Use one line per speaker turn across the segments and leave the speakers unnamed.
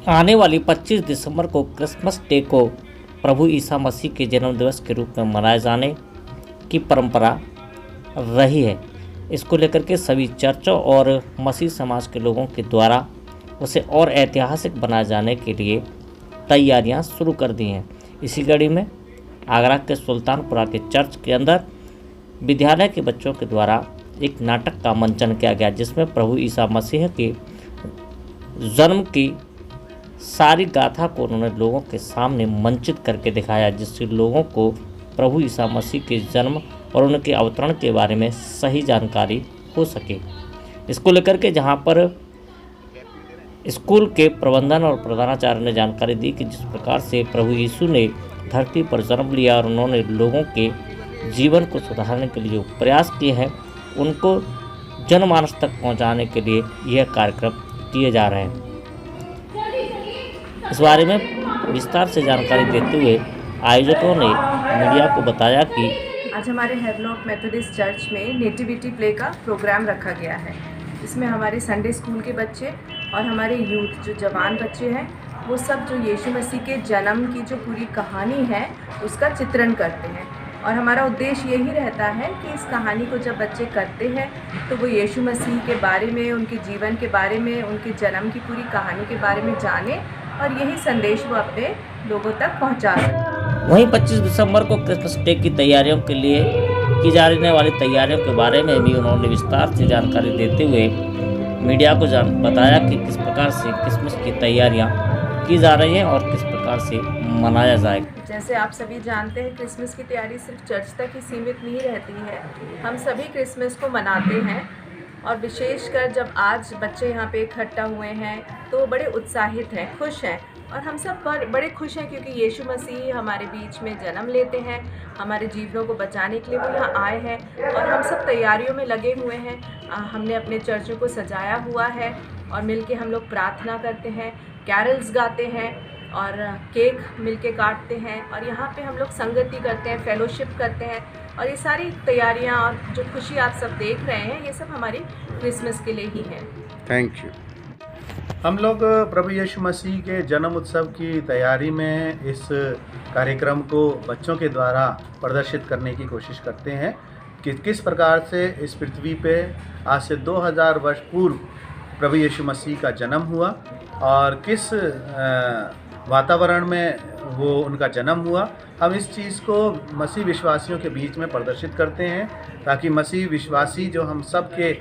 आने वाली 25 दिसंबर को क्रिसमस डे को प्रभु ईसा मसीह के जन्मदिवस के रूप में मनाए जाने की परंपरा रही है। इसको लेकर के सभी चर्चों और मसीह समाज के लोगों के द्वारा उसे और ऐतिहासिक बनाए जाने के लिए तैयारियां शुरू कर दी हैं। इसी कड़ी में आगरा के सुल्तानपुरा के चर्च के अंदर विद्यालय के बच्चों के द्वारा एक नाटक का मंचन किया गया, जिसमें प्रभु ईसा मसीह के जन्म की सारी गाथा को उन्होंने लोगों के सामने मंचित करके दिखाया, जिससे लोगों को प्रभु ईसा मसीह के जन्म और उनके अवतरण के बारे में सही जानकारी हो सके। इसको लेकर के जहां पर स्कूल के प्रबंधन और प्रधानाचार्य ने जानकारी दी कि जिस प्रकार से प्रभु यीशु ने धरती पर जन्म लिया और उन्होंने लोगों के जीवन को सुधारने के लिए जो प्रयास किए हैं, उनको जनमानस तक पहुंचाने के लिए यह कार्यक्रम किए जा रहे हैं। इस बारे में विस्तार से जानकारी देते हुए आयोजकों ने मीडिया को बताया कि
आज हमारे हेवलॉक मेथोडिस्ट चर्च में नेटिविटी प्ले का प्रोग्राम रखा गया है। इसमें हमारे संडे स्कूल के बच्चे और हमारे यूथ जो जवान बच्चे हैं, वो सब जो यीशु मसीह के जन्म की जो पूरी कहानी है उसका चित्रण करते हैं। और हमारा उद्देश्य यही रहता है कि इस कहानी को जब बच्चे करते हैं तो वो यीशु मसीह के बारे में, उनके जीवन के बारे में, उनके जन्म की पूरी कहानी के बारे में जाने और यही संदेश वो अपने लोगों तक पहुंचा सकें।
वहीं 25 दिसंबर को क्रिसमस डे की तैयारियों के लिए की जाने वाली तैयारियों के बारे में भी उन्होंने विस्तार से जानकारी देते हुए मीडिया को बताया कि किस प्रकार से क्रिसमस की तैयारियां की जा रही हैं और किस प्रकार से मनाया जाएगा।
जैसे आप सभी जानते हैं, क्रिसमस की तैयारी सिर्फ चर्च तक ही सीमित नहीं रहती है। हम सभी क्रिसमस को मनाते हैं और विशेषकर जब आज बच्चे यहाँ पे इकट्ठा हुए हैं तो बड़े उत्साहित हैं, खुश हैं और हम सब बड़े खुश हैं क्योंकि यीशु मसीह हमारे बीच में जन्म लेते हैं। हमारे जीवनों को बचाने के लिए वो यहाँ आए हैं और हम सब तैयारियों में लगे हुए हैं। हमने अपने चर्चों को सजाया हुआ है और मिलके हम लोग प्रार्थना करते हैं, कैरल्स गाते हैं और केक मिलके काटते हैं और यहाँ पे हम लोग संगति करते हैं, फेलोशिप करते हैं। और ये सारी तैयारियाँ और जो खुशी आप सब देख रहे हैं, ये सब हमारी क्रिसमस के लिए ही है।
Thank you. हम लोग प्रभु यीशु मसीह के जन्म उत्सव की तैयारी में इस कार्यक्रम को बच्चों के द्वारा प्रदर्शित करने की कोशिश करते हैं कि किस प्रकार से इस पृथ्वी पे आज से 2000 वर्ष पूर्व प्रभु यीशु मसीह का जन्म हुआ और किस वातावरण में वो उनका जन्म हुआ। हम इस चीज़ को मसीह विश्वासियों के बीच में प्रदर्शित करते हैं ताकि मसीह विश्वासी जो हम सब के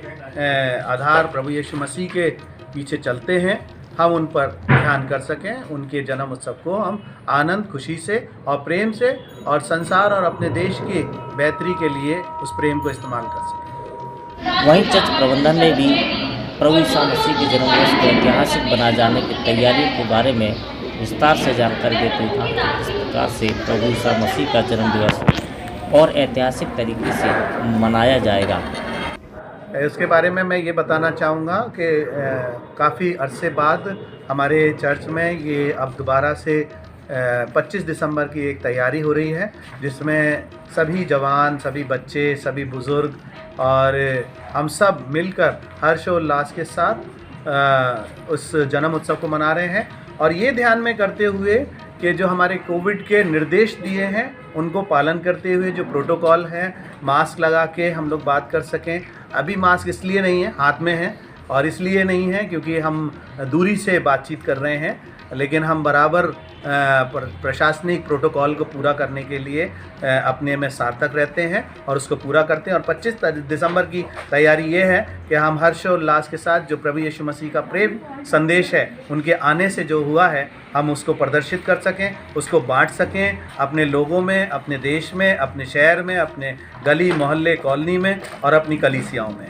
आधार प्रभु यीशु मसीह के पीछे चलते हैं, हम उन पर ध्यान कर सकें। उनके जन्म उत्सव को हम आनंद, खुशी से और प्रेम से और संसार और अपने देश की बेहतरी के लिए उस प्रेम को इस्तेमाल कर सकें।
वहीं चर्च प्रबंधन ने भी प्रभु ईसा मसीह के जन्मदिवस को ऐतिहासिक बनाए जाने की तैयारियों के बारे में विस्तार से जानकारी देते हुए कहा कि किस प्रकार से प्रभु ईसा मसीह का जन्मदिवस और ऐतिहासिक तरीके से मनाया जाएगा।
इसके बारे में मैं ये बताना चाहूँगा कि काफ़ी अरसे बाद हमारे चर्च में ये अब दोबारा से 25 दिसंबर की एक तैयारी हो रही है, जिसमें सभी जवान, सभी बच्चे, सभी बुज़ुर्ग और हम सब मिलकर हर्षोल्लास के साथ उस जन्म उत्सव को मना रहे हैं। और ये ध्यान में करते हुए कि जो हमारे कोविड के निर्देश दिए हैं उनको पालन करते हुए जो प्रोटोकॉल है, मास्क लगा के हम लोग बात कर सकें। अभी मास्क इसलिए नहीं है, हाथ में है, और इसलिए नहीं है क्योंकि हम दूरी से बातचीत कर रहे हैं, लेकिन हम बराबर प्रशासनिक प्रोटोकॉल को पूरा करने के लिए अपने में सार्थक रहते हैं और उसको पूरा करते हैं। और 25 दिसंबर की तैयारी ये है कि हम हर्षोल्लास के साथ जो प्रभु यीशु मसीह का प्रेम संदेश है, उनके आने से जो हुआ है, हम उसको प्रदर्शित कर सकें, उसको बांट सकें अपने लोगों में, अपने देश में, अपने शहर में, अपने गली मोहल्ले कॉलोनी में और अपनी कलीसियाओं में।